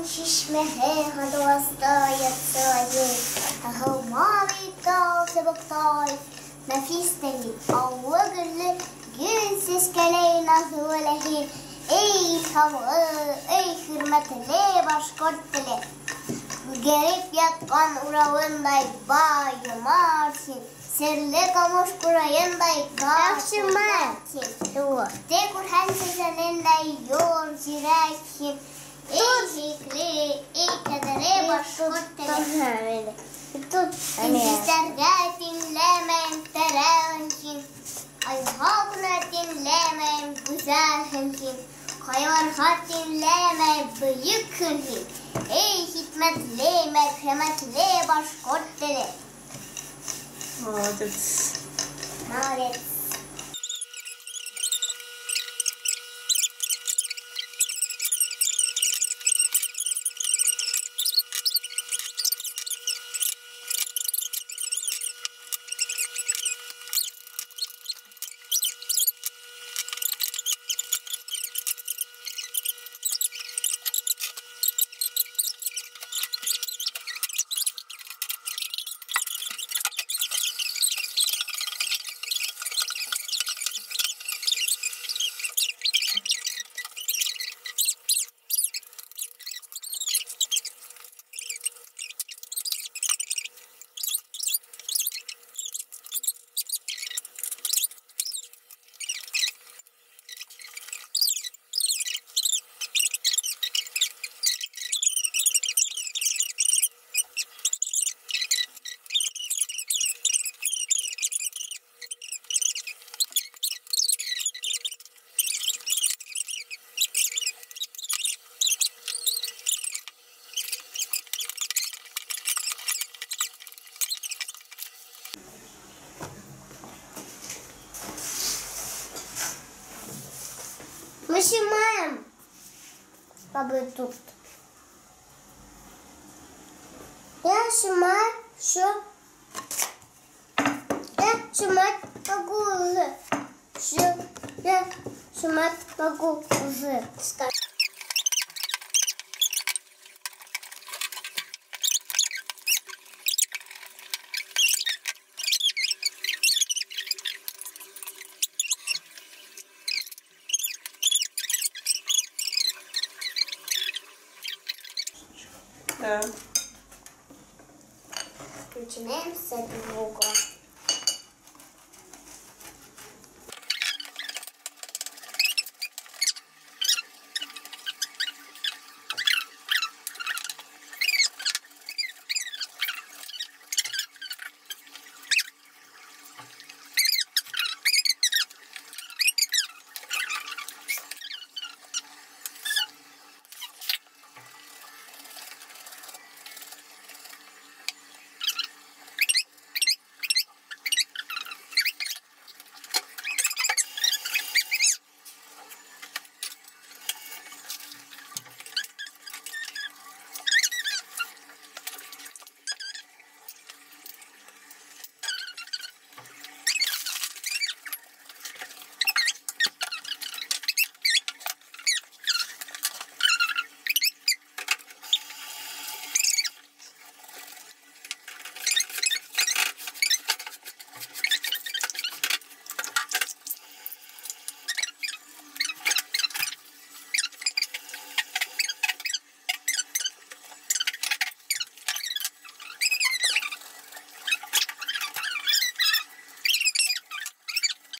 шишме хадвастается Хомави талсы бактай Нафистали Аллагылы Gülsüz keleğine hülehi Ey savı, ey hürmetli başkort dili Gerip yatkan uğravınday bayım arsin Sirli kamış kurayınday karşım arsin Tekur henseseninday yor zireksin Ey hikli, ey kedere başkort dili İndizlerge dinlemem terensin Ay halkına dinlemem güzel hemşin Hayvanat dinlemem büyük hemşin Ey hikmetli, merhametli başkort dili Молодец. Молодец. Нажимаем, чтобы тут. Я нажимаю, что? Я нажимать могу уже. Что? Я нажимать могу уже. Да. Начинаем с этого угла.